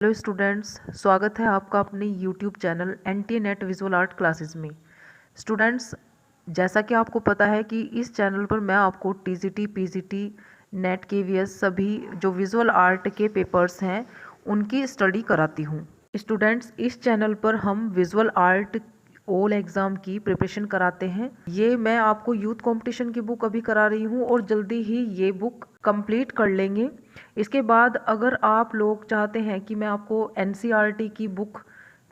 Hello students, स्वागत है आपका अपने YouTube channel NT net visual art classes में। स्टूडेंट्स, जैसा कि आपको पता है कि इस चैनल पर मैं आपको टीजीटी, पीजीटी, नेट, केवीएस सभी जो विजुअल आर्ट के पेपर्स हैं उनकी स्टडी कराती हूँ। स्टूडेंट्स, इस चैनल पर हम विजुअल आर्ट ऑल एग्ज़ाम की प्रिपरेशन कराते हैं। ये मैं आपको यूथ कंपटीशन की बुक अभी करा रही हूँ और जल्दी ही ये बुक कंप्लीट कर लेंगे। इसके बाद अगर आप लोग चाहते हैं कि मैं आपको एनसीईआरटी की बुक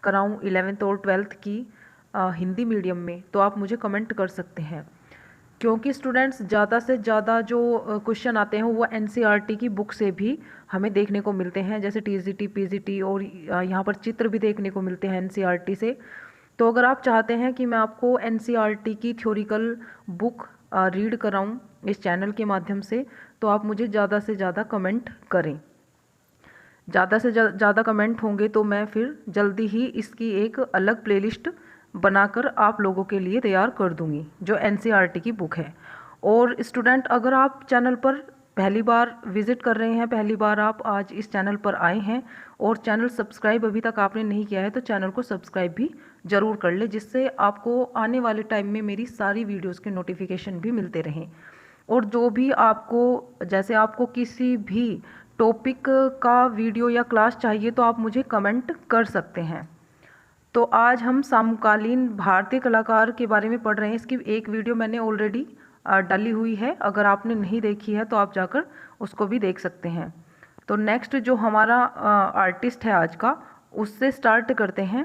कराऊँ 11th और 12th की हिंदी मीडियम में, तो आप मुझे कमेंट कर सकते हैं, क्योंकि स्टूडेंट्स ज़्यादा से ज़्यादा जो क्वेश्चन आते हैं वो एनसीईआरटी की बुक से भी हमें देखने को मिलते हैं, जैसे टीजीटी, पीजीटी और यहाँ पर चित्र भी देखने को मिलते हैं एनसीईआरटी से। तो अगर आप चाहते हैं कि मैं आपको एनसीईआरटी की थ्योरिकल बुक रीड कराऊं इस चैनल के माध्यम से, तो आप मुझे ज़्यादा से ज़्यादा कमेंट करें। ज़्यादा से ज़्यादा कमेंट होंगे तो मैं फिर जल्दी ही इसकी एक अलग प्लेलिस्ट बनाकर आप लोगों के लिए तैयार कर दूंगी, जो एनसीईआरटी की बुक है। और स्टूडेंट, अगर आप चैनल पर पहली बार विजिट कर रहे हैं, पहली बार आप आज इस चैनल पर आए हैं और चैनल सब्सक्राइब अभी तक आपने नहीं किया है, तो चैनल को सब्सक्राइब भी ज़रूर कर ले, जिससे आपको आने वाले टाइम में मेरी सारी वीडियोस के नोटिफिकेशन भी मिलते रहें। और जो भी आपको, जैसे आपको किसी भी टॉपिक का वीडियो या क्लास चाहिए तो आप मुझे कमेंट कर सकते हैं। तो आज हम समकालीन भारतीय कलाकार के बारे में पढ़ रहे हैं। इसकी एक वीडियो मैंने ऑलरेडी डाली हुई है, अगर आपने नहीं देखी है तो आप जाकर उसको भी देख सकते हैं। तो नेक्स्ट जो हमारा आर्टिस्ट है आज का, उससे स्टार्ट करते हैं।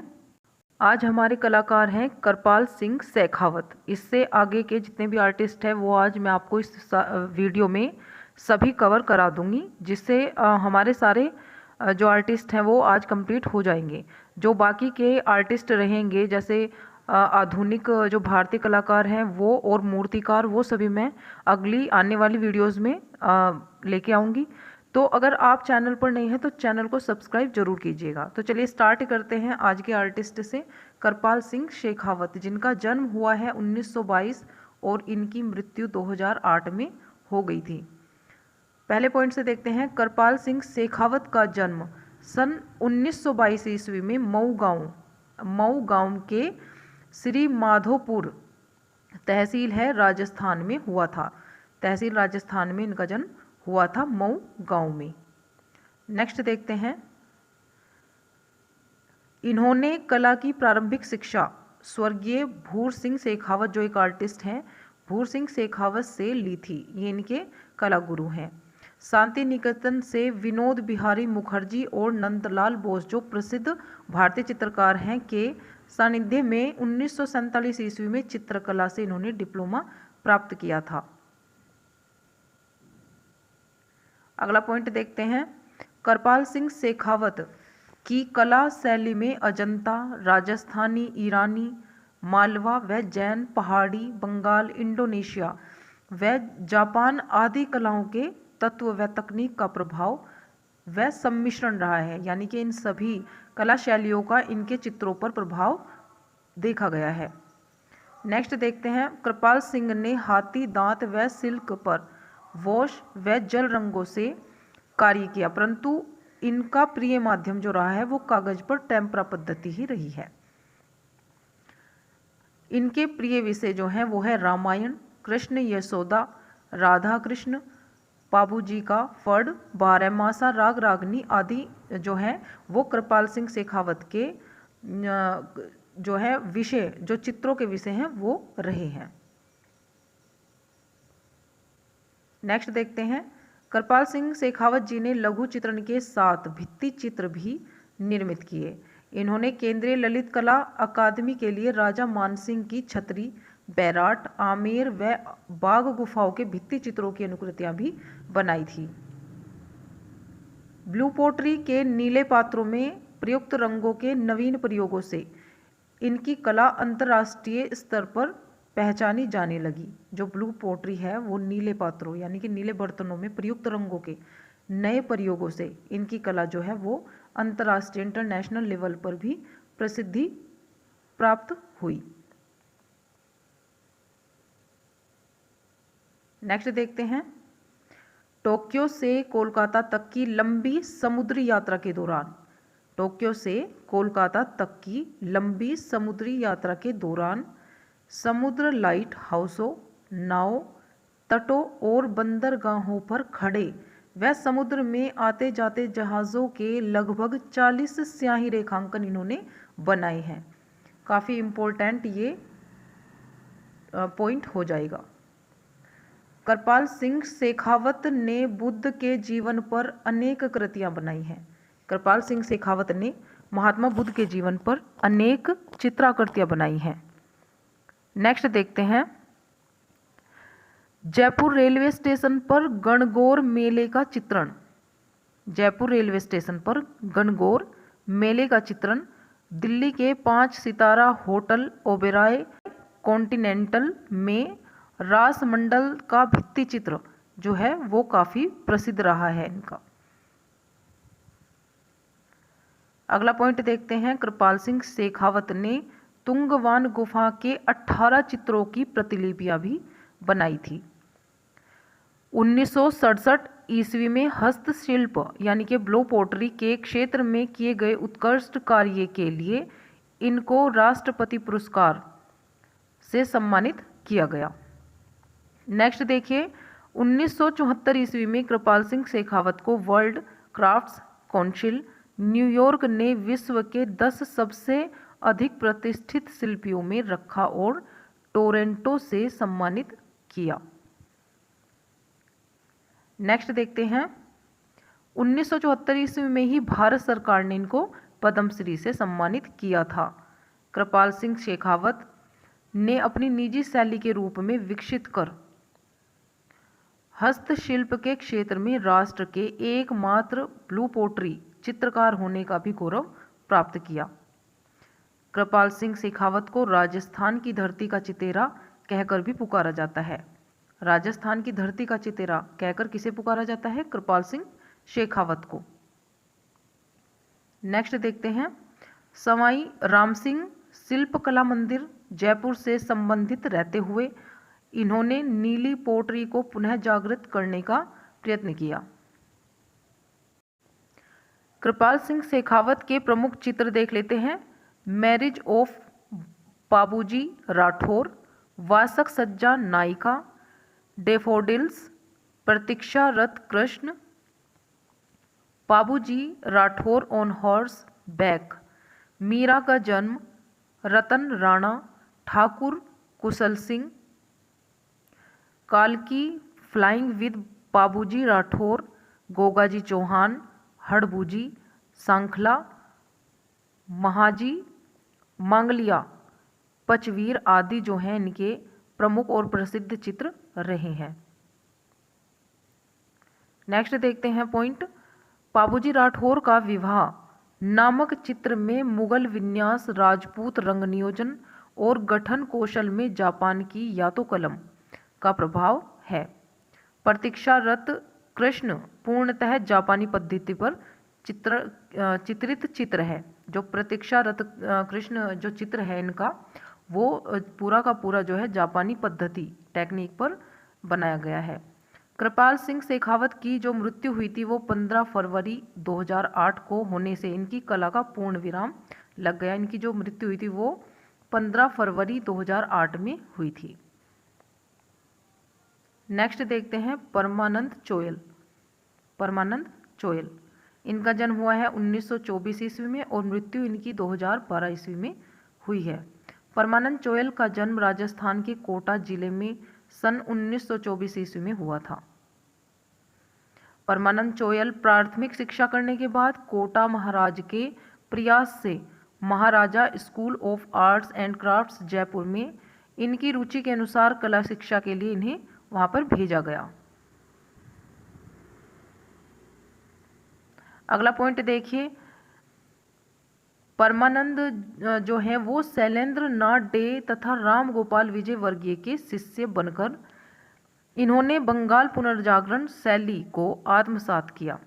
आज हमारे कलाकार हैं कृपाल सिंह शेखावत। इससे आगे के जितने भी आर्टिस्ट हैं वो आज मैं आपको इस वीडियो में सभी कवर करा दूंगी, जिससे हमारे सारे जो आर्टिस्ट हैं वो आज कंप्लीट हो जाएंगे। जो बाकी के आर्टिस्ट रहेंगे, जैसे आधुनिक जो भारतीय कलाकार हैं वो और मूर्तिकार, वो सभी मैं अगली आने वाली वीडियोस में लेके आऊँगी। तो अगर आप चैनल पर नहीं हैं तो चैनल को सब्सक्राइब जरूर कीजिएगा। तो चलिए स्टार्ट करते हैं आज के आर्टिस्ट से, कृपाल सिंह शेखावत, जिनका जन्म हुआ है 1922 और इनकी मृत्यु 2008 में हो गई थी। पहले पॉइंट से देखते हैं। कृपाल सिंह शेखावत का जन्म सन 1922 ईस्वी में मऊ गांव के श्री माधोपुर तहसील है राजस्थान में हुआ था। तहसील राजस्थान में इनका जन्म हुआ था, मऊ गांव में। नेक्स्ट देखते हैं। इन्होंने कला की प्रारंभिक शिक्षा स्वर्गीय भूर सिंह शेखावत, जो एक आर्टिस्ट हैं, भूर सिंह शेखावत से ली थी। ये इनके कला गुरु हैं। शांति निकेतन से विनोद बिहारी मुखर्जी और नंदलाल बोस, जो प्रसिद्ध भारतीय चित्रकार हैं, के सानिध्य में 1947 ईस्वी में चित्रकला से इन्होंने डिप्लोमा प्राप्त किया था। अगला पॉइंट देखते हैं। कृपाल सिंह शेखावत की कला शैली में अजंता, राजस्थानी, ईरानी, मालवा व जैन, पहाड़ी, बंगाल, इंडोनेशिया व जापान आदि कलाओं के तत्व व तकनीक का प्रभाव व सम्मिश्रण रहा है। यानी कि इन सभी कला शैलियों का इनके चित्रों पर प्रभाव देखा गया है। नेक्स्ट देखते हैं। कृपाल सिंह ने हाथी दांत व सिल्क पर वॉश व जल रंगों से कार्य किया, परंतु इनका प्रिय माध्यम जो रहा है वो कागज पर टेम्परा पद्धति ही रही है। इनके प्रिय विषय जो हैं वो है रामायण, कृष्ण यशोदा, राधा कृष्ण, बाबूजी का फड़, बारहमासा, राग रागनी आदि जो है वो कृपाल सिंह शेखावत के जो है विषय, जो चित्रों के विषय हैं वो रहे हैं। नेक्स्ट देखते हैं। कृपाल सिंह शेखावत जी ने लघु चित्रण के साथ भित्ति चित्र भी निर्मित किए। इन्होंने केंद्रीय ललित कला अकादमी के लिए राजा मानसिंह की छतरी, बैराट, आमेर व बाघ गुफाओं के भित्ति चित्रों की अनुकृतियां भी बनाई थी। ब्लू पोट्री के नीले पात्रों में प्रयुक्त रंगों के नवीन प्रयोगों से इनकी कला अंतर्राष्ट्रीय स्तर पर पहचानी जाने लगी। जो ब्लू पोट्री है वो नीले पात्रों यानी कि नीले बर्तनों में प्रयुक्त रंगों के नए प्रयोगों से इनकी कला जो है वो अंतर्राष्ट्रीय, इंटरनेशनल लेवल पर भी प्रसिद्धि प्राप्त हुई। नेक्स्ट देखते हैं। टोक्यो से कोलकाता तक की लंबी समुद्री यात्रा के दौरान टोक्यो से कोलकाता तक की लंबी समुद्री यात्रा के दौरान समुद्र लाइट हाउसों, नाव, तटों और बंदरगाहों पर खड़े व समुद्र में आते जाते जहाज़ों के लगभग 40 स्याही रेखांकन इन्होंने बनाए हैं। काफ़ी इम्पोर्टेंट ये पॉइंट हो जाएगा। कृपाल सिंह शेखावत ने बुद्ध के जीवन पर अनेक कृतियां बनाई हैं। कृपाल सिंह शेखावत ने महात्मा बुद्ध के जीवन पर अनेक चित्राकृतियां बनाई हैं। नेक्स्ट देखते हैं, जयपुर रेलवे स्टेशन पर गणगौर मेले का चित्रण। जयपुर रेलवे स्टेशन पर गणगौर मेले का चित्रण दिल्ली के 5 सितारा होटल ओबेरॉय कॉन्टिनेंटल में रासमंडल का भित्ति चित्र जो है वो काफ़ी प्रसिद्ध रहा है इनका। अगला पॉइंट देखते हैं, कृपाल सिंह शेखावत ने तुंगवान गुफा के 18 चित्रों की प्रतिलिपियां भी बनाई थी। 1967 ईस्वी में हस्तशिल्प यानी कि ब्लो पोटरी के क्षेत्र में किए गए उत्कृष्ट कार्य के लिए इनको राष्ट्रपति पुरस्कार से सम्मानित किया गया। नेक्स्ट देखिए, 1974 ईस्वी में कृपाल सिंह शेखावत को वर्ल्ड क्राफ्ट्स काउंसिल न्यूयॉर्क ने विश्व के 10 सबसे अधिक प्रतिष्ठित शिल्पियों में रखा और टोरंटो से सम्मानित किया। नेक्स्ट देखते हैं, 1974 ईस्वी में ही भारत सरकार ने इनको पद्मश्री से सम्मानित किया था। कृपाल सिंह शेखावत ने अपनी निजी शैली के रूप में विकसित कर हस्तशिल्प के क्षेत्र में राष्ट्र के एकमात्र ब्लू पोट्री चित्रकार होने का भी गौरव प्राप्त किया। कृपाल सिंह शेखावत को राजस्थान की धरती का चितेरा कहकर भी पुकारा जाता है। राजस्थान की धरती का चितेरा कहकर किसे पुकारा जाता है? कृपाल सिंह शेखावत को। नेक्स्ट देखते हैं, सवाई राम सिंह शिल्पकला मंदिर जयपुर से संबंधित रहते हुए इन्होंने नीली पोटरी को पुनः जागृत करने का प्रयत्न किया। कृपाल सिंह शेखावत के प्रमुख चित्र देख लेते हैं, मैरिज ऑफ बाबूजी राठौर, वासक सज्जा नायिका, डेफोडिल्स, प्रतीक्षारत Krishna, Babuji Rathore on horse back, Meera का जन्म, रतन राणा, ठाकुर कुशल सिंह, कालकी फ्लाइंग विद बाबूजी राठौर, गोगाजी चौहान, हड़बूजी, सांखला, महाजी, मांगलिया, पचवीर आदि जो हैं इनके प्रमुख और प्रसिद्ध चित्र रहे हैं। नेक्स्ट देखते हैं पॉइंट, बाबूजी राठौर का विवाह नामक चित्र में मुगल विन्यास, राजपूत रंग नियोजन और गठन कौशल में जापान की यातो कलम का प्रभाव है। प्रतीक्षारत कृष्ण पूर्णतः जापानी पद्धति पर चित्रित चित्र है। जो प्रतीक्षारत कृष्ण जो चित्र है इनका वो पूरा का पूरा जो है जापानी पद्धति टेक्निक पर बनाया गया है। कृपाल सिंह शेखावत की जो मृत्यु हुई थी वो 15 फरवरी 2008 को होने से इनकी कला का पूर्ण विराम लग गया। इनकी जो मृत्यु हुई थी वो 15 फरवरी 2008 में हुई थी। नेक्स्ट देखते हैं परमानंद चोयल। परमानंद चोयल इनका जन्म हुआ है 1924 ईस्वी में और मृत्यु इनकी 2012 ईस्वी में हुई है। परमानंद चोयल का जन्म राजस्थान के कोटा जिले में सन 1924 ईस्वी में हुआ था। परमानंद चोयल प्राथमिक शिक्षा करने के बाद कोटा महाराज के प्रयास से Maharaja school of arts and crafts Jaipur में इनकी रुचि के अनुसार कला शिक्षा के लिए इन्हें वहां पर भेजा गया। अगला पॉइंट देखिए, परमानंद जो है वो शैलेंद्र नाथ डे तथा राम गोपाल विजय वर्गीय के शिष्य बनकर इन्होंने बंगाल पुनर्जागरण शैली को आत्मसात किया।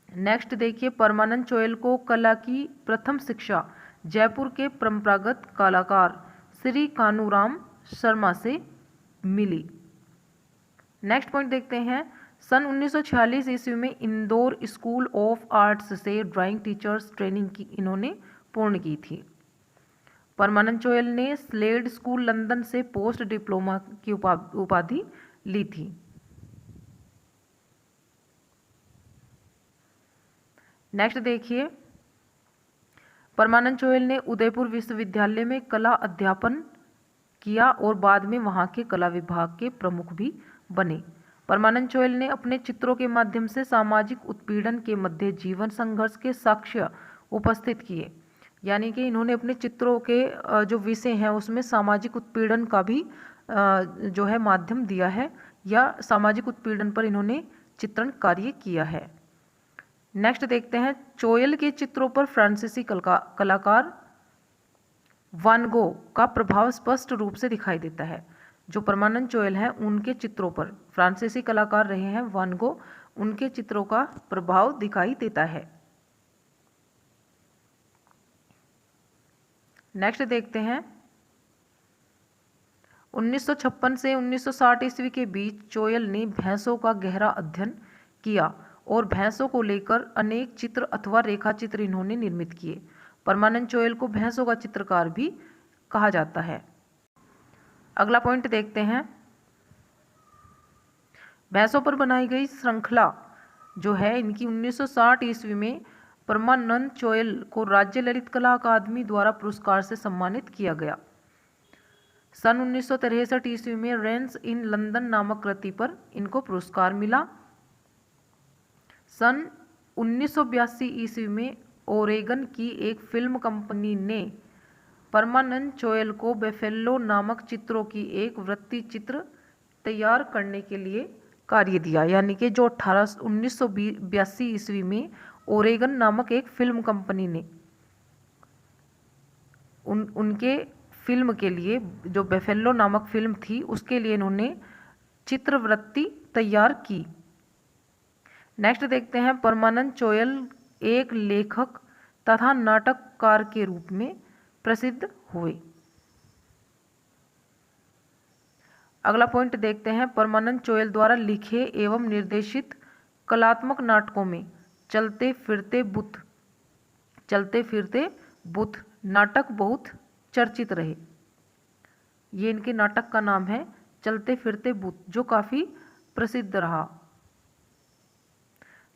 नेक्स्ट देखिए, परमानंद चोयल को कला की प्रथम शिक्षा जयपुर के परंपरागत कलाकार श्री कानूराम शर्मा से मिली। नेक्स्ट पॉइंट देखते हैं, सन 1946 ईस्वी में इंदौर स्कूल ऑफ आर्ट्स से ड्राइंग टीचर्स ट्रेनिंग की इन्होंने पूर्ण की थी। परमानंद चोयल ने स्लेड स्कूल लंदन से पोस्ट डिप्लोमा की उपाधि ली थी। नेक्स्ट देखिए, परमानंद चोयल ने उदयपुर विश्वविद्यालय में कला अध्यापन किया और बाद में वहां के कला विभाग के प्रमुख भी बने। परमानंद चोयल ने अपने चित्रों के माध्यम से सामाजिक उत्पीड़न के मध्य जीवन संघर्ष के साक्ष्य उपस्थित किए, यानी कि इन्होंने अपने चित्रों के जो विषय हैं उसमें सामाजिक उत्पीड़न का भी जो है माध्यम दिया है, या सामाजिक उत्पीड़न पर इन्होंने चित्रण कार्य किया है। नेक्स्ट देखते हैं, चोयल के चित्रों पर फ्रांसीसी कलाकार वान गो का प्रभाव स्पष्ट रूप से दिखाई देता है। जो परमानंद चोयल हैं उनके चित्रों पर फ्रांसीसी कलाकार रहे हैं वान गो, उनके चित्रों का प्रभाव दिखाई देता है। नेक्स्ट देखते हैं, 1956 से 1960 ईस्वी के बीच चोयल ने भैंसों का गहरा अध्ययन किया और भैंसों को लेकर अनेक चित्र अथवा रेखा चित्र इन्होंने निर्मित किए। परमानंद चोयल को भैंसों का चित्रकार भी कहा जाता है। अगला पॉइंट देखते हैं, भैंसों पर बनाई गई श्रृंखला जो है इनकी 1960 ईस्वी में परमानंद चोयल को राज्य ललित कला अकादमी द्वारा पुरस्कार से सम्मानित किया गया। सन 1963 ईस्वी में रेंस इन लंदन नामक कृति पर इनको पुरस्कार मिला। सन 1982 ईस्वी में ओरेगन की एक फिल्म कंपनी ने परमानंद चोयल को बेफेलो नामक चित्रों की एक वृत्ति चित्र तैयार करने के लिए कार्य दिया, यानी कि जो 1982 ईस्वी में ओरेगन नामक एक फिल्म कंपनी ने उनके फिल्म के लिए, जो बेफेलो नामक फिल्म थी उसके लिए इन्होंने चित्रवृत्ति तैयार की। नेक्स्ट देखते हैं, परमानंद चोयल एक लेखक तथा नाटककार के रूप में प्रसिद्ध हुए। अगला पॉइंट देखते हैं, परमानंद चोयल द्वारा लिखे एवं निर्देशित कलात्मक नाटकों में चलते फिरते बुद्ध नाटक बहुत चर्चित रहे। ये इनके नाटक का नाम है चलते फिरते बुद्ध, जो काफी प्रसिद्ध रहा।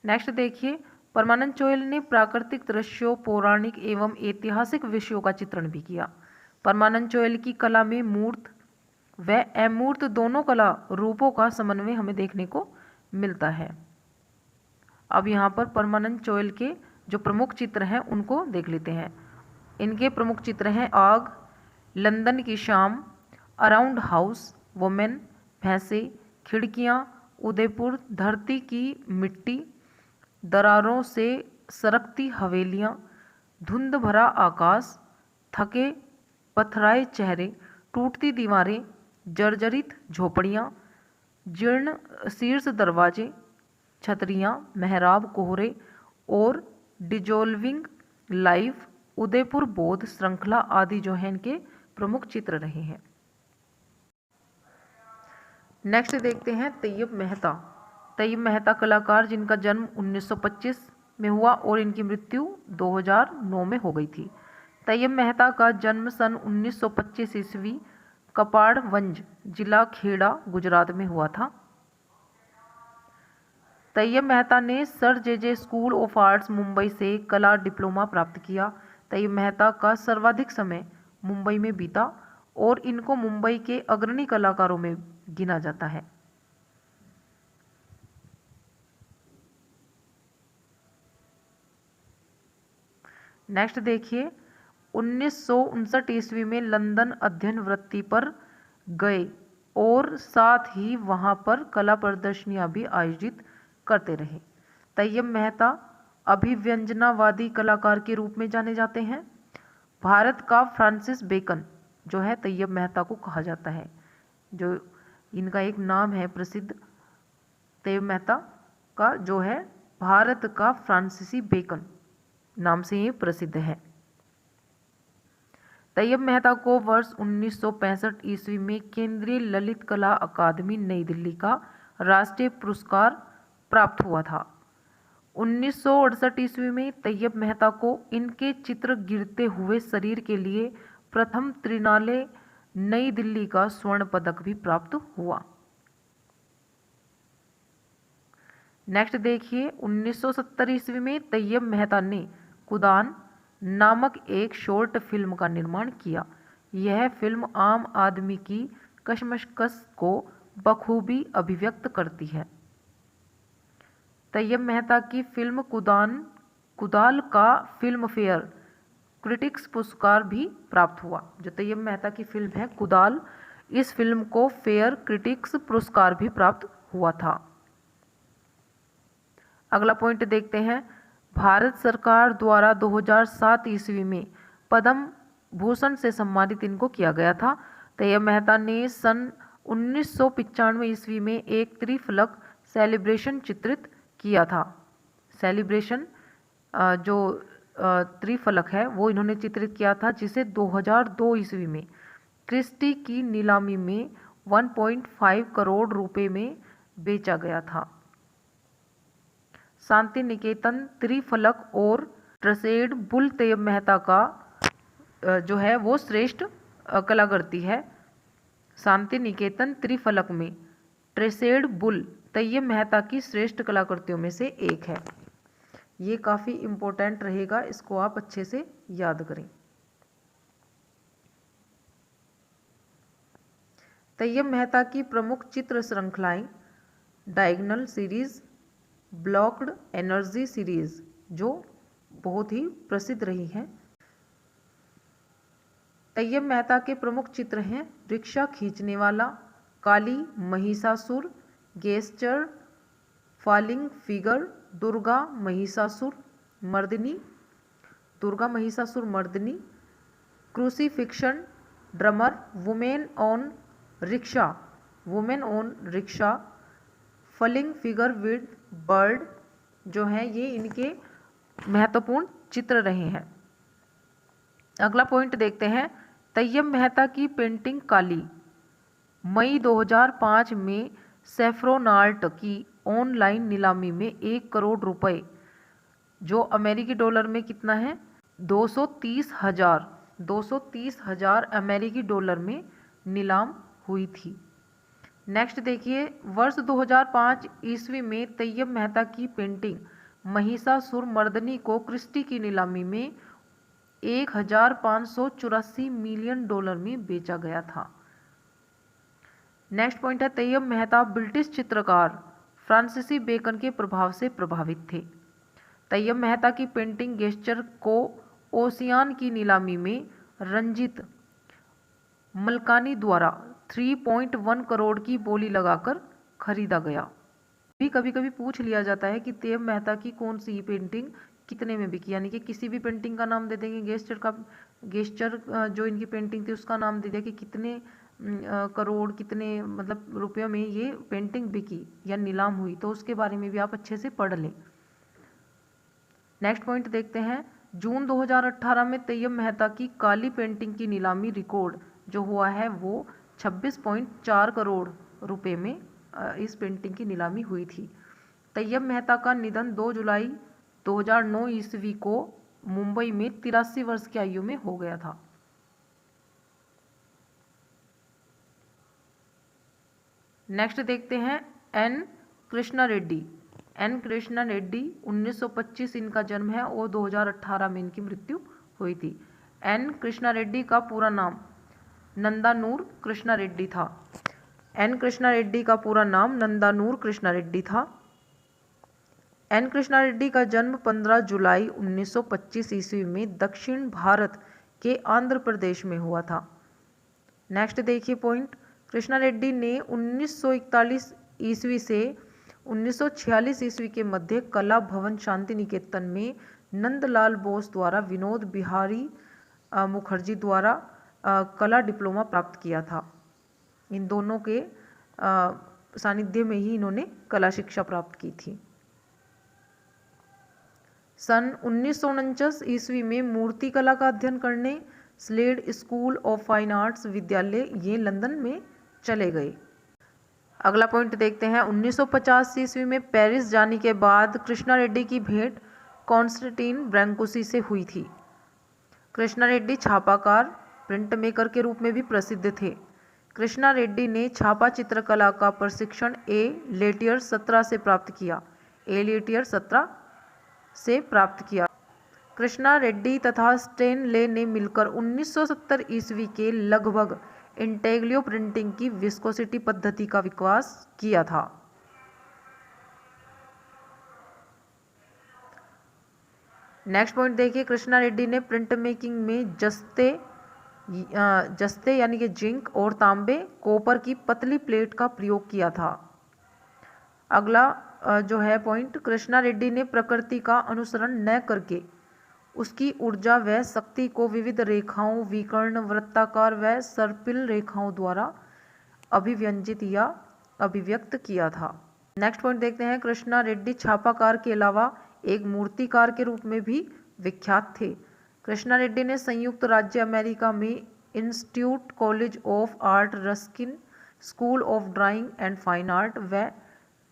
नेक्स्ट देखिए, परमानंद चोयल ने प्राकृतिक दृश्यों, पौराणिक एवं ऐतिहासिक विषयों का चित्रण भी किया। परमानंद चोयल की कला में मूर्त व अमूर्त दोनों कला रूपों का समन्वय हमें देखने को मिलता है। अब यहाँ पर परमानंद चोयल के जो प्रमुख चित्र हैं उनको देख लेते हैं। इनके प्रमुख चित्र हैं आग, लंदन की शाम, अराउंड हाउस, वुमेन, भैंसे, खिड़कियाँ, उदयपुर, धरती की मिट्टी, दरारों से सरकती हवेलियाँ, धुंध भरा आकाश, थके पथराए चेहरे, टूटती दीवारें, जर्जरित झोपड़ियाँ, जीर्ण शीर्ष दरवाजे, छतरियाँ, मेहराब, कोहरे और डिजोल्विंग लाइफ, उदयपुर बोध श्रृंखला आदि जो है इनके प्रमुख चित्र रहे हैं। नेक्स्ट देखते हैं तैयब मेहता। तैयब मेहता कलाकार जिनका जन्म 1925 में हुआ और इनकी मृत्यु 2009 में हो गई थी। तैयब मेहता का जन्म सन 1925 ईस्वी कपाड़वंज जिला खेड़ा गुजरात में हुआ था। तैयब मेहता ने sir J school of arts Mumbai से कला डिप्लोमा प्राप्त किया। तैयब मेहता का सर्वाधिक समय मुंबई में बीता और इनको मुंबई के अग्रणी कलाकारों में गिना जाता है। नेक्स्ट देखिए, 1959 ईस्वी में लंदन अध्ययन वृत्ति पर गए और साथ ही वहां पर कला प्रदर्शनियां भी आयोजित करते रहे। तैयब मेहता अभिव्यंजनावादी कलाकार के रूप में जाने जाते हैं। भारत का फ्रांसिस बेकन जो है तैयब मेहता को कहा जाता है, जो इनका एक नाम है प्रसिद्ध तैयब मेहता का, जो है भारत का फ्रांसीसी बेकन नाम से ये प्रसिद्ध है। तैयब मेहता को वर्ष 1965 ईस्वी में केंद्रीय ललित कला अकादमी नई दिल्ली का राष्ट्रीय पुरस्कार प्राप्त हुआ था। 1968 ईस्वी में तैयब मेहता को इनके चित्र गिरते हुए शरीर के लिए प्रथम त्रिनाले नई दिल्ली का स्वर्ण पदक भी प्राप्त हुआ। नेक्स्ट देखिए, 1970 ईस्वी में तैयब मेहता ने कुदान नामक एक शॉर्ट फिल्म का निर्माण किया। यह फिल्म आम आदमी की कशमकश को बखूबी अभिव्यक्त करती है। तैयब मेहता की फिल्म कुदाल का फिल्म फेयर क्रिटिक्स पुरस्कार भी प्राप्त हुआ। जो तैयब मेहता की फिल्म है कुदाल, इस फिल्म को फेयर क्रिटिक्स पुरस्कार भी प्राप्त हुआ था। अगला पॉइंट देखते हैं, भारत सरकार द्वारा 2007 ईस्वी में पद्म भूषण से सम्मानित इनको किया गया था। तैयब मेहता ने सन 1995 ईस्वी में एक त्रिफलक सेलिब्रेशन चित्रित किया था। सेलिब्रेशन जो त्रिफलक है वो इन्होंने चित्रित किया था, जिसे 2002 ईस्वी में क्रिस्टी की नीलामी में 1.5 करोड़ रुपए में बेचा गया था। शांति निकेतन त्रिफलक और ट्रेसेड बुल तैयब मेहता का जो है वो श्रेष्ठ कलाकृति है। शांति निकेतन त्रिफलक में ट्रेसेड बुल तैयब मेहता की श्रेष्ठ कलाकृतियों में से एक है। ये काफ़ी इम्पोर्टेंट रहेगा, इसको आप अच्छे से याद करें। तैयब मेहता की प्रमुख चित्र श्रृंखलाएं diagonal series, blocked energy series जो बहुत ही प्रसिद्ध रही हैं। तैयब मेहता के प्रमुख चित्र हैं रिक्शा खींचने वाला, Kali Mahishasur, gesture, falling figure, Durga Mahishasur Mardini, crucifixion, drummer, women on rickshaw, falling figure with bird जो है ये इनके महत्वपूर्ण चित्र रहे हैं। अगला पॉइंट देखते हैं, तैयब मेहता की पेंटिंग काली मई 2005 में सेफ्रोनार्ट की ऑनलाइन नीलामी में 1 करोड़ रुपए, जो अमेरिकी डॉलर में कितना है 230,000 अमेरिकी डॉलर में नीलाम हुई थी। नेक्स्ट देखिए, वर्ष 2005 ईस्वी में तैयब मेहता की पेंटिंग महिषासुर मर्दिनी को क्रिस्टी की नीलामी में 1,584 मिलियन डॉलर में बेचा गया था। नेक्स्ट पॉइंट है, तैयब मेहता ब्रिटिश चित्रकार फ्रांसीसी बेकन के प्रभाव से प्रभावित थे। तैयब मेहता की पेंटिंग गेस्चर को ओशियान की नीलामी में रंजित मलकानी द्वारा 3.1 करोड़ की बोली लगाकर खरीदा गया। भी कभी कभी पूछ लिया जाता है कि तैयब मेहता की कौन सी पेंटिंग कितने में बिकी, यानी कि किसी भी पेंटिंग का नाम दे देंगे, गेस्चर जो इनकी पेंटिंग थी उसका नाम दे दिया कि कितने करोड़, कितने मतलब रुपयों में ये पेंटिंग बिकी या नीलाम हुई, तो उसके बारे में भी आप अच्छे से पढ़ लें। नेक्स्ट पॉइंट देखते हैं, जून 2018 में तैयब मेहता की काली पेंटिंग की नीलामी रिकॉर्ड जो हुआ है वो 26.4 करोड़ रुपए में इस पेंटिंग की नीलामी हुई थी। तैयब मेहता का निधन 2 जुलाई 2009 ईस्वी को मुंबई में 83 वर्ष की आयु में हो गया था। नेक्स्ट देखते हैं, एन कृष्णा रेड्डी 1925 इनका जन्म है और 2018 में इनकी मृत्यु हुई थी। एन कृष्णा रेड्डी का पूरा नाम नंदानूर कृष्णा रेड्डी था। एन कृष्णा रेड्डी का पूरा नाम नंदानूर कृष्णा रेड्डी था। एन कृष्णा रेड्डी का जन्म 15 जुलाई 1925 ईस्वी में दक्षिण भारत के आंध्र प्रदेश में हुआ था। नेक्स्ट देखिए पॉइंट, कृष्णा रेड्डी ने 1941 ईस्वी से 1946 ईस्वी के मध्य कला भवन शांति निकेतन में नंदलाल बोस द्वारा विनोद बिहारी मुखर्जी द्वारा कला डिप्लोमा प्राप्त किया था। इन दोनों के सानिध्य में ही इन्होंने कला शिक्षा प्राप्त की थी। सन 1949 ईस्वी में मूर्ति कला का अध्ययन करने Slade school of fine arts विद्यालय ये लंदन में चले गए। अगला पॉइंट देखते हैं। 1950 ईस्वी में पेरिस जाने के बाद कृष्णा रेड्डी की भेंट कॉन्स्टेंटीन ब्रैंकुसी से हुई थी। कृष्णा रेड्डी छापाकार, प्रिंट मेकर के रूप में भी प्रसिद्ध थे। कृष्णा रेड्डी ने छापा चित्रकला का प्रशिक्षण ए लेटियर 17 से प्राप्त किया। कृष्णा रेड्डी तथा स्टेनले ने मिलकर 1970 ईस्वी के लगभग इंटेग्लियो प्रिंटिंग की विस्कोसिटी पद्धति का विकास किया था। नेक्स्ट पॉइंट देखिए। कृष्णा रेड्डी ने प्रिंट मेकिंग में जस्ते यानी कि जिंक और तांबे कॉपर की पतली प्लेट का प्रयोग किया था। अगला जो है पॉइंट, कृष्णा रेड्डी ने प्रकृति का अनुसरण न करके उसकी ऊर्जा व शक्ति को विविध रेखाओं, विकर्ण, वृत्ताकार व सर्पिल रेखाओं द्वारा अभिव्यंजित या अभिव्यक्त किया था। नेक्स्ट पॉइंट देखते हैं। कृष्णा रेड्डी छापाकार के अलावा एक मूर्तिकार के रूप में भी विख्यात थे। कृष्णा रेड्डी ने संयुक्त राज्य अमेरिका में institute college of art, Ruskin school of drawing and fine art व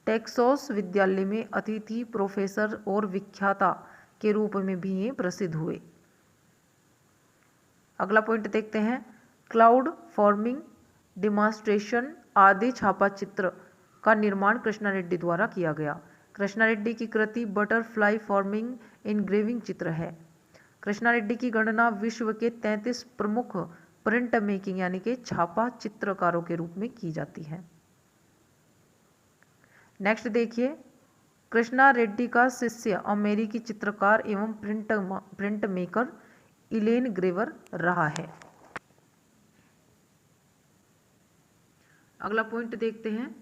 टेक्सास विद्यालय में अतिथि प्रोफेसर और विख्याता के रूप में भी ये प्रसिद्ध हुए। अगला पॉइंट देखते हैं। क्लाउड फॉर्मिंग डिमॉन्स्ट्रेशन आदि छापा चित्र का निर्माण कृष्णा रेड्डी द्वारा किया गया। कृष्णा रेड्डी की कृति बटरफ्लाई फॉर्मिंग इनग्रेविंग चित्र है। कृष्णा रेड्डी की गणना विश्व के 33 प्रमुख प्रिंट मेकिंग यानी कि छापा चित्रकारों के रूप में की जाती है। नेक्स्ट देखिए। कृष्णा रेड्डी का शिष्य अमेरिकी चित्रकार एवं प्रिंट मेकर इलेन ग्रेवर रहा है। अगला पॉइंट देखते हैं।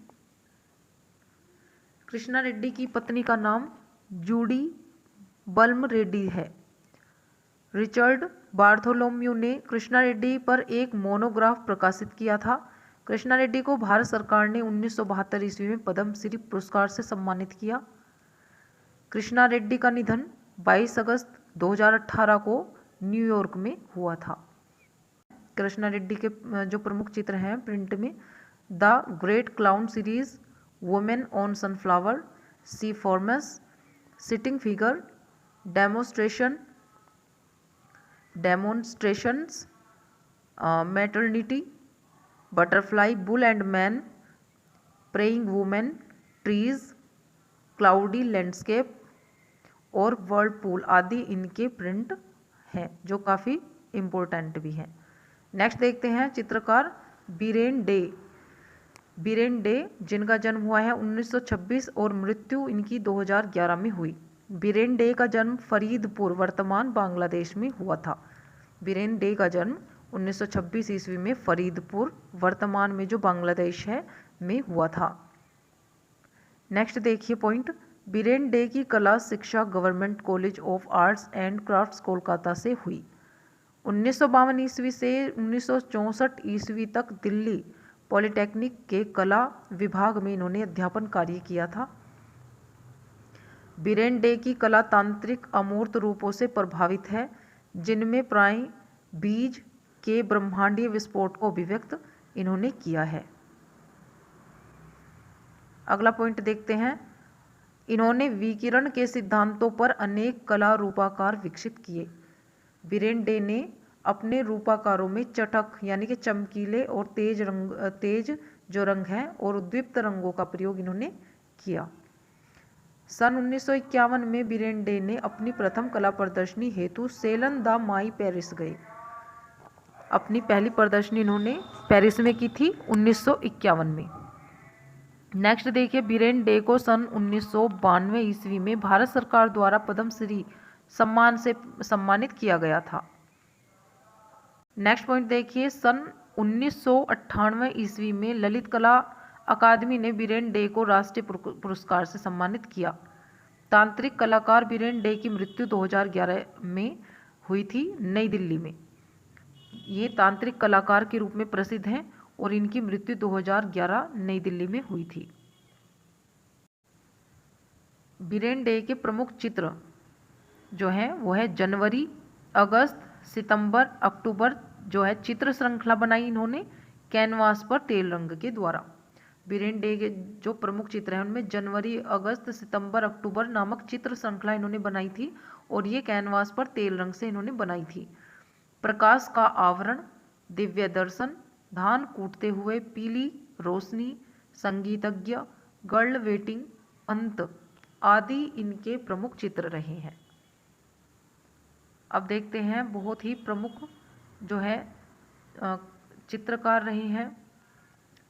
कृष्णा रेड्डी की पत्नी का नाम जूडी बल्म रेड्डी है। रिचर्ड बार्थोलोम्यू ने कृष्णा रेड्डी पर एक मोनोग्राफ प्रकाशित किया था। कृष्णा रेड्डी को भारत सरकार ने 1972 ईस्वी में पद्मश्री पुरस्कार से सम्मानित किया। कृष्णा रेड्डी का निधन 22 अगस्त 2018 को न्यूयॉर्क में हुआ था। कृष्णा रेड्डी के जो प्रमुख चित्र हैं प्रिंट में, the great clown series, women on sunflower, sea forms, sitting figure, demonstrations, maternity, butterfly, bull and man, praying women, trees, cloudy landscape और वर्लपूल आदि इनके प्रिंट हैं जो काफ़ी इम्पोर्टेंट भी हैं। नेक्स्ट देखते हैं चित्रकार बीरेन डे जिनका जन्म हुआ है 1926 और मृत्यु इनकी 2011 में हुई। बीरेन डे का जन्म फरीदपुर वर्तमान बांग्लादेश में हुआ था। बीरेन डे का जन्म 1926 ईस्वी में फरीदपुर वर्तमान में जो बांग्लादेश है में हुआ था। नेक्स्ट देखिए पॉइंट। बीरेन डे की कला शिक्षा government college of arts and crafts Kolkata से हुई। 1952 ईस्वी से 1964 ईस्वी तक दिल्ली पॉलिटेक्निक के कला विभाग में इन्होंने अध्यापन कार्य किया था। बीरेन डे की कला तांत्रिक अमूर्त रूपों से प्रभावित है, जिनमें प्राय बीज के ब्रह्मांडीय विस्फोट को अभिव्यक्त इन्होंने किया है। अगला पॉइंट देखते हैं। इन्होंने विकिरण के सिद्धांतों पर अनेक कला रूपाकार विकसित किए। बीरेन डे ने अपने रूपाकारों में चटक यानी कि चमकीले और तेज जो रंग हैं और उद्दीप्त रंगों का प्रयोग इन्होंने किया। सन 1951 में बीरेन डे ने अपनी प्रथम कला प्रदर्शनी हेतु सेलन द माई पेरिस गए। अपनी पहली प्रदर्शनी इन्होंने पेरिस में की थी 1951 में। नेक्स्ट देखिए। बीरेन डे को सन 1992 ईस्वी में भारत सरकार द्वारा पद्मश्री सम्मान से सम्मानित किया गया था। नेक्स्ट पॉइंट देखिए। सन 1998 ईस्वी में ललित कला अकादमी ने बीरेन डे को राष्ट्रीय पुरस्कार से सम्मानित किया। तांत्रिक कलाकार बीरेन डे की मृत्यु 2011 में हुई थी नई दिल्ली में। ये तांत्रिक कलाकार के रूप में प्रसिद्ध हैं और इनकी मृत्यु 2011 नई दिल्ली में हुई थी। बीरेन डे के प्रमुख चित्र जो हैं वो है जनवरी, अगस्त, सितंबर, अक्टूबर जो है चित्र श्रृंखला बनाई इन्होंने कैनवास पर तेल रंग के द्वारा। वीरेन डे के जो प्रमुख चित्र हैं उनमें जनवरी, अगस्त, सितंबर, अक्टूबर नामक चित्र श्रृंखला इन्होंने बनाई थी और ये कैनवास पर तेल रंग से इन्होंने बनाई थी। प्रकाश का आवरण, दिव्य दर्शन, धान कूटते हुए, पीली रोशनी, संगीतज्ञ, गर्ल वेटिंग, अंत आदि इनके प्रमुख चित्र रहे हैं। अब देखते हैं बहुत ही प्रमुख जो है चित्रकार रहे हैं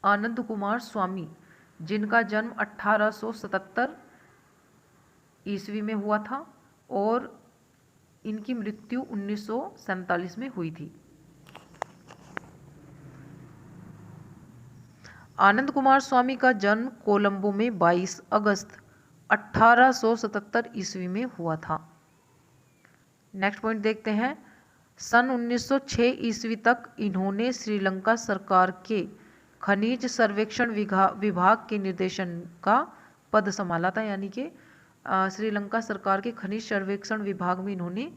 आनंद कुमार स्वामी, जिनका जन्म 1877 ईस्वी में हुआ था और इनकी मृत्यु 1947 में हुई थी। आनंद कुमार स्वामी का जन्म कोलंबो में 22 अगस्त 1877 ईस्वी में हुआ था। नेक्स्ट पॉइंट देखते हैं। सन 1906 ईस्वी तक इन्होंने श्रीलंका सरकार के खनिज सर्वेक्षण विभाग के निर्देशन का पद संभाला था, यानी कि श्रीलंका सरकार के खनिज सर्वेक्षण विभाग में इन्होंने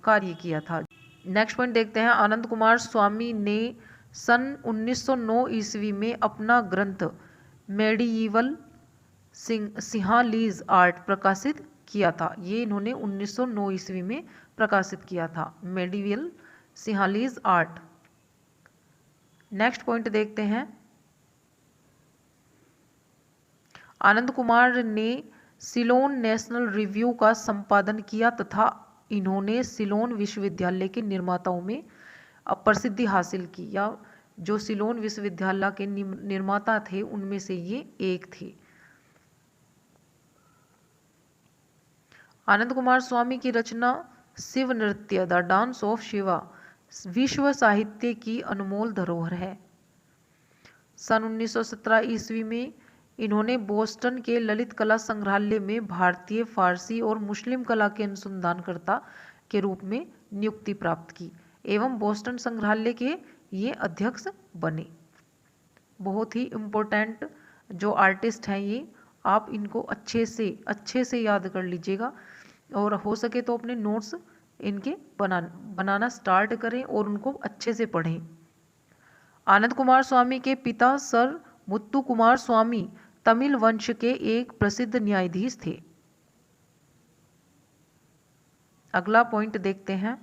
कार्य किया था। नेक्स्ट पॉइंट देखते हैं। आनंद कुमार स्वामी ने सन 1909 ईस्वी में अपना ग्रंथ मेडिइवल सिंहालीज आर्ट प्रकाशित किया था। ये इन्होंने 1909 ईस्वी में प्रकाशित किया था, मेडिइवल सिंहालीज आर्ट। नेक्स्ट पॉइंट देखते हैं। आनंद कुमार ने सिलोन नेशनल रिव्यू का संपादन किया तथा इन्होंने सिलोन विश्वविद्यालय के निर्माताओं में प्रसिद्धि हासिल की, या जो सिलोन विश्वविद्यालय के निर्माता थे उनमें से ये एक थे। आनंद कुमार स्वामी की रचना शिव नृत्य द डांस ऑफ शिवा विश्व साहित्य की अनमोल धरोहर है। सन 1917 ईस्वी में इन्होंने बोस्टन के ललित कला संग्रहालय में भारतीय, फारसी और मुस्लिम कला के अनुसंधानकर्ता के रूप में नियुक्ति प्राप्त की एवं बोस्टन संग्रहालय के ये अध्यक्ष बने। बहुत ही इम्पोर्टेंट जो आर्टिस्ट हैं ये, आप इनको अच्छे से याद कर लीजिएगा और हो सके तो अपने नोट्स इनके बनाना स्टार्ट करें और उनको अच्छे से पढ़ें। आनंद कुमार स्वामी के पिता सर मुत्तु कुमार स्वामी तमिल वंश के एक प्रसिद्ध न्यायाधीश थे। अगला पॉइंट देखते हैं।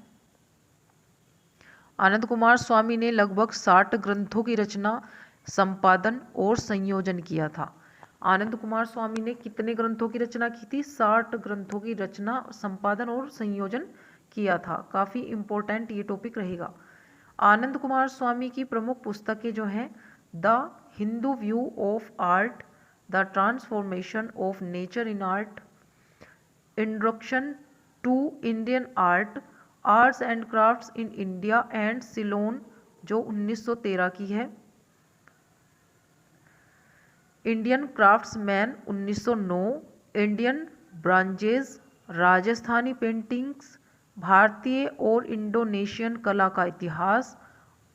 आनंद कुमार स्वामी ने लगभग 60 ग्रंथों की रचना, संपादन और संयोजन किया था। आनंद कुमार स्वामी ने कितने ग्रंथों की रचना की थी? 60 ग्रंथों की रचना, संपादन और संयोजन किया था। काफ़ी इम्पोर्टेंट ये टॉपिक रहेगा। आनंद कुमार स्वामी की प्रमुख पुस्तकें जो हैं the Hindu view of art, the transformation of nature in art, introduction to Indian art, arts and crafts in India and Ceylon जो 1913 की है, Indian craftsman 1909, Indian branches, Rajasthani paintings, भारतीय और इंडोनेशियन कला का इतिहास,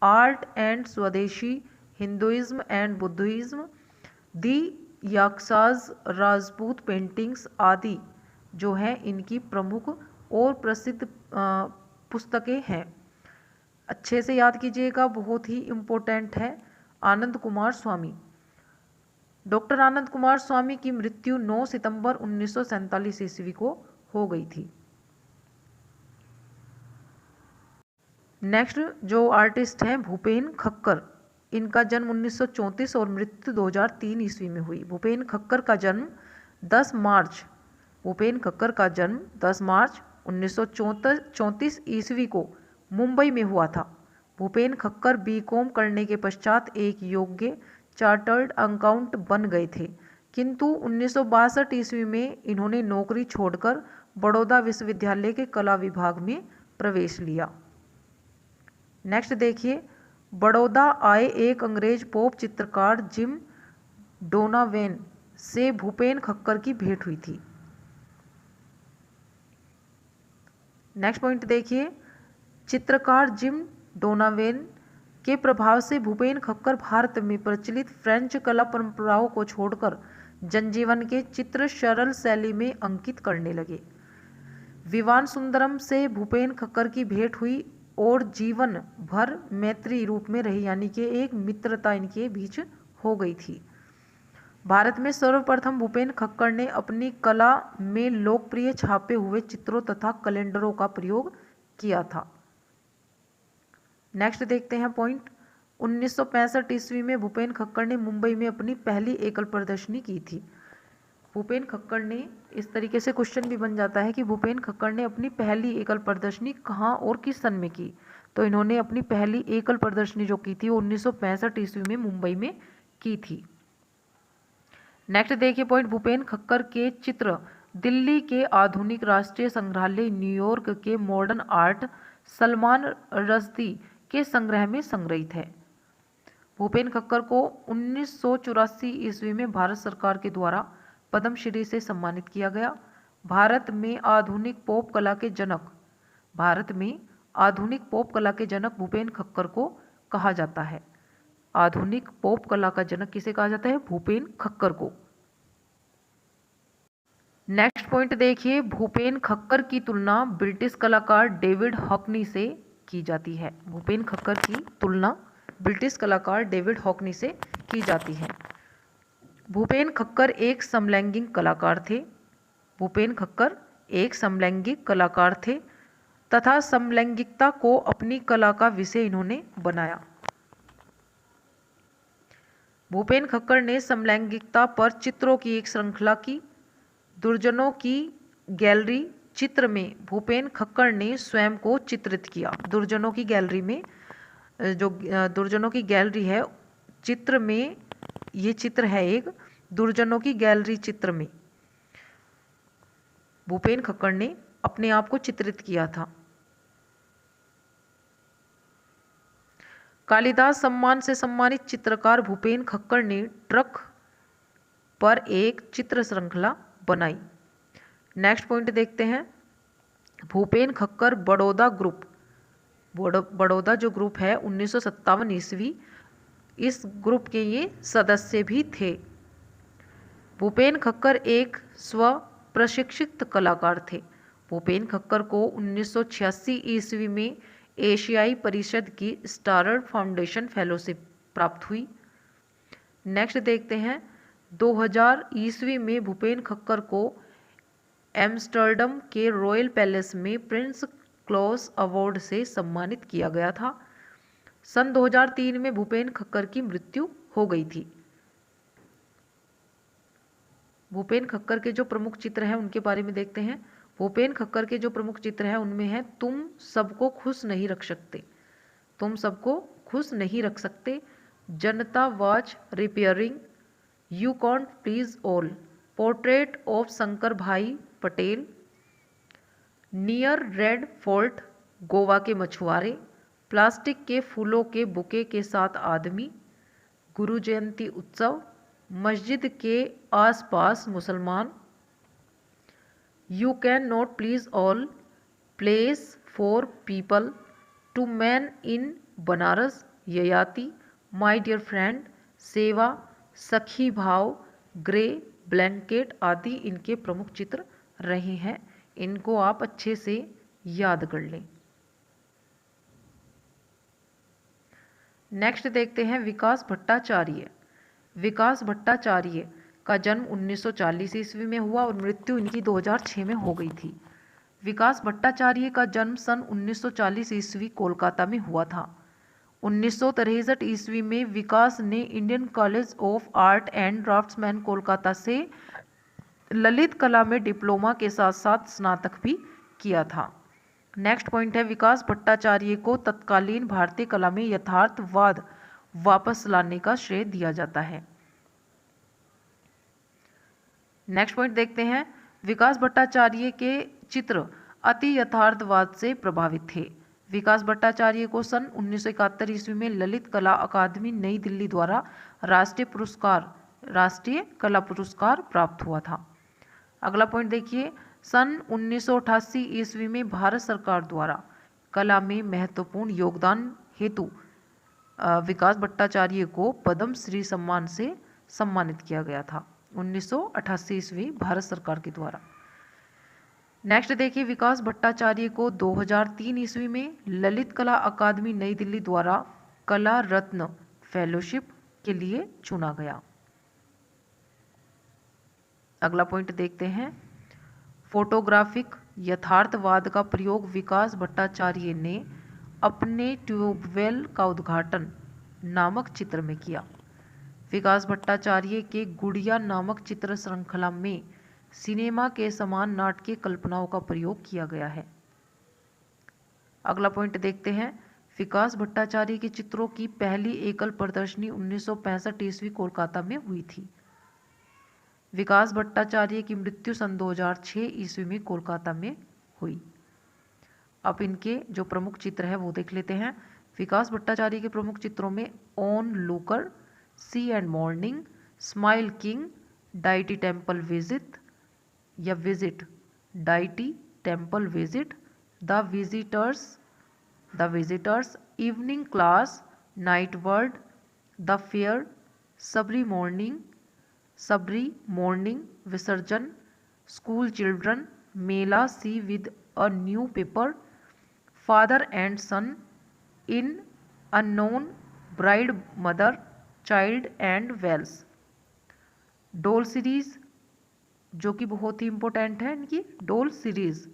art and swadeshi, Hinduism and Buddhism, the Yakshas Rajput paintings आदि जो है इनकी प्रमुख और प्रसिद्ध पुस्तकें हैं। अच्छे से याद कीजिएगा, बहुत ही इम्पोर्टेंट है। आनंद कुमार स्वामी। डॉक्टर आनंद कुमार स्वामी की मृत्यु 9 सितंबर 1947 ईस्वी को हो गई थी। नेक्स्ट जो आर्टिस्ट हैं भूपेन खक्कर, इनका जन्म 1934 और मृत्यु 2003 ईस्वी में हुई। भूपेन खक्कर का जन्म 10 मार्च 1934 ईस्वी को मुंबई में हुआ था। भूपेन खक्कर बीकॉम करने के पश्चात एक योग्य चार्टर्ड अकाउंटेंट बन गए थे, किंतु 1962 ईस्वी में इन्होंने नौकरी छोड़कर बड़ौदा विश्वविद्यालय के कला विभाग में प्रवेश लिया। नेक्स्ट देखिए, बड़ौदा आए एक अंग्रेज पॉप चित्रकार जिम डोनावेन से भूपेन खक्कर की भेंट हुई थी। नेक्स्ट पॉइंट देखिए, चित्रकार जिम डोनावेन के प्रभाव से भूपेन खक्कर भारत में प्रचलित फ्रेंच कला परंपराओं को छोड़कर जनजीवन के चित्र सरल शैली में अंकित करने लगे। विवान सुंदरम से भूपेन खक्कर की भेंट हुई और जीवन भर मैत्री रूप में रही, यानी कि एक मित्रता इनके बीच हो गई थी। भारत में सर्वप्रथम भूपेन खक्कर ने अपनी कला में लोकप्रिय छापे हुए चित्रों तथा कैलेंडरों का प्रयोग किया था। नेक्स्ट देखते हैं पॉइंट। 1965 ईस्वी में भूपेन खक्कर ने मुंबई में अपनी पहली एकल प्रदर्शनी की थी। भूपेन खक्कर ने, इस तरीके से क्वेश्चन भी बन जाता है कि भूपेन खक्कर ने अपनी पहली एकल प्रदर्शनी कहाँ और किस सन में की। तो इन्होंने अपनी पहली एकल प्रदर्शनी जो की थी वो 1965 ईस्वी में मुंबई में की थी। नेक्स्ट देखिए पॉइंट। भूपेन खक्कर के चित्र दिल्ली के आधुनिक राष्ट्रीय संग्रहालय, न्यूयॉर्क के मॉडर्न आर्ट, सलमान रश्दी के संग्रह में संग्रहित है। भूपेन खक्कर को 1984 ईस्वी में भारत सरकार के द्वारा पद्मश्री से सम्मानित किया गया। भारत में आधुनिक पॉप कला के जनक भूपेन खक्कर को कहा जाता है। आधुनिक पॉप कला का जनक किसे कहा जाता है? भूपेन खक्कर को। नेक्स्ट पॉइंट देखिए। भूपेन खक्कर की तुलना ब्रिटिश कलाकार डेविड हॉकनी से की जाती है। भूपेन खक्कर की तुलना ब्रिटिश कलाकार डेविड हॉकनी से की जाती है। भूपेन खक्कर एक समलैंगिक कलाकार थे। भूपेन खक्कर एक समलैंगिक कलाकार थे तथा समलैंगिकता को अपनी कला का विषय इन्होंने बनाया। भूपेन खक्कर ने समलैंगिकता पर चित्रों की एक श्रृंखला की। दुर्जनों की गैलरी चित्र में भूपेन खक्कर ने स्वयं को चित्रित किया। दुर्जनों की गैलरी में, जो दुर्जनों की गैलरी है चित्र में, ये चित्र है एक दुर्जनों की गैलरी चित्र में भूपेन खक्कर ने अपने आप को चित्रित किया था। कालिदास सम्मान से सम्मानित चित्रकार भूपेन खक्कर ने ट्रक पर एक चित्र श्रृंखला बनाई। नेक्स्ट पॉइंट देखते हैं। भूपेन खक्कर बड़ौदा जो ग्रुप है 1957 ईस्वी, इस ग्रुप के ये सदस्य भी थे। भूपेन खक्कर एक स्व प्रशिक्षित कलाकार थे। भूपेन खक्कर को 1986 ईस्वी में एशियाई परिषद की स्टारर फाउंडेशन फेलोशिप प्राप्त हुई। नेक्स्ट देखते हैं। 2000 ईस्वी में भूपेन खक्कर को एम्स्टर्डम के रॉयल पैलेस में प्रिंस क्लॉस अवार्ड से सम्मानित किया गया था। सन 2003 में भूपेन खक्कर की मृत्यु हो गई थी। भूपेन खक्कर के जो प्रमुख चित्र हैं उनके बारे में देखते हैं। भूपेन खक्कर के जो प्रमुख चित्र हैं उनमें है तुम सबको खुश नहीं रख सकते, तुम सबको खुश नहीं रख सकते, Janata watch repairing, you can't please all, portrait of Shankar Bhai Patel, near Red Fort, Goa के मछुआरे, प्लास्टिक के फूलों के बुके के साथ आदमी, गुरु जयंती उत्सव, मस्जिद के आसपास मुसलमान, you can not please all, place for people, two man in Banaras, Yayati, my dear friend, सेवा, सखी भाव, ग्रे ब्लैंकेट आदि इनके प्रमुख चित्र रहे हैं। इनको आप अच्छे से याद कर लें। नेक्स्ट देखते हैं विकास भट्टाचार्य। विकास भट्टाचार्य का जन्म 1940 ईस्वी में हुआ और मृत्यु इनकी 2006 में हो गई थी। विकास भट्टाचार्य का जन्म सन 1940 ईस्वी कोलकाता में हुआ था। 1963 ईस्वी में विकास ने Indian college of art and draughtsman Kolkata से ललित कला में डिप्लोमा के साथ साथ स्नातक भी किया था। नेक्स्ट पॉइंट है। विकास भट्टाचार्य को तत्कालीन भारतीय कला में यथार्थवाद वापस लाने का श्रेय दिया जाता है। नेक्स्ट पॉइंट देखते हैं। विकास भट्टाचार्य के चित्र अति यथार्थवाद से प्रभावित थे। विकास भट्टाचार्य को सन 1971 ईस्वी में ललित कला अकादमी नई दिल्ली द्वारा राष्ट्रीय कला पुरस्कार प्राप्त हुआ था। अगला पॉइंट देखिए। सन 1988 ईस्वी में भारत सरकार द्वारा कला में महत्वपूर्ण योगदान हेतु विकास भट्टाचार्य को पद्मश्री सम्मान से सम्मानित किया गया था। 1988 ईस्वी भारत सरकार के द्वारा। नेक्स्ट देखिए। विकास भट्टाचार्य को 2003 ईस्वी में ललित कला अकादमी नई दिल्ली द्वारा कला रत्न फेलोशिप के लिए चुना गया। अगला पॉइंट देखते हैं। फोटोग्राफिक यथार्थवाद का प्रयोग विकास भट्टाचार्य ने अपने ट्यूबवेल का उद्घाटन नामक चित्र में किया। विकास भट्टाचार्य के गुड़िया नामक चित्र श्रृंखला में सिनेमा के समान नाटकीय कल्पनाओं का प्रयोग किया गया है। अगला पॉइंट देखते हैं। विकास भट्टाचार्य के चित्रों की पहली एकल प्रदर्शनी 1965 ईस्वी कोलकाता में हुई थी। विकास भट्टाचार्य की मृत्यु सन 2006 ईस्वी में कोलकाता में हुई। अब इनके जो प्रमुख चित्र है वो देख लेते हैं। विकास भट्टाचार्य के प्रमुख चित्रों में onlooker, sea and morning, smiling, deity temple visit या visit, deity temple visit, the visitors, evening class, night word, the fair, Sabari morning, विसर्जन, स्कूल चिल्ड्रन, मेला sea with a newspaper, father and son, in unknown, bride mother, child and wells. Doll series जो कि बहुत ही important है इनकी, doll series,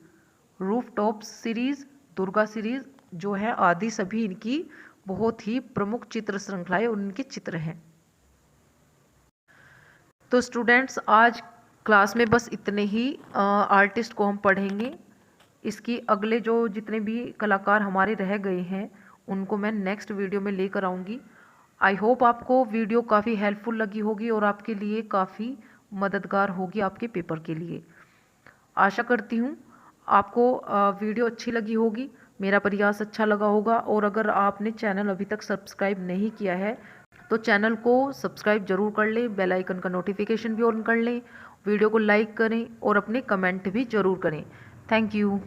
roof top series, Durga series जो है आदि सभी इनकी बहुत ही प्रमुख चित्र श्रृंखलाएं और इनके चित्र हैं। तो स्टूडेंट्स आज क्लास में बस इतने ही आर्टिस्ट को हम पढ़ेंगे। इसकी अगले जो जितने भी कलाकार हमारे रह गए हैं उनको मैं नेक्स्ट वीडियो में लेकर आऊँगी। आई होप आपको वीडियो काफ़ी हेल्पफुल लगी होगी और आपके लिए काफ़ी मददगार होगी आपके पेपर के लिए। आशा करती हूँ आपको वीडियो अच्छी लगी होगी, मेरा प्रयास अच्छा लगा होगा। और अगर आपने चैनल अभी तक सब्सक्राइब नहीं किया है तो चैनल को सब्सक्राइब जरूर कर लें, बेल आइकन का नोटिफिकेशन भी ऑन कर लें, वीडियो को लाइक करें और अपने कमेंट भी जरूर करें। Thank you.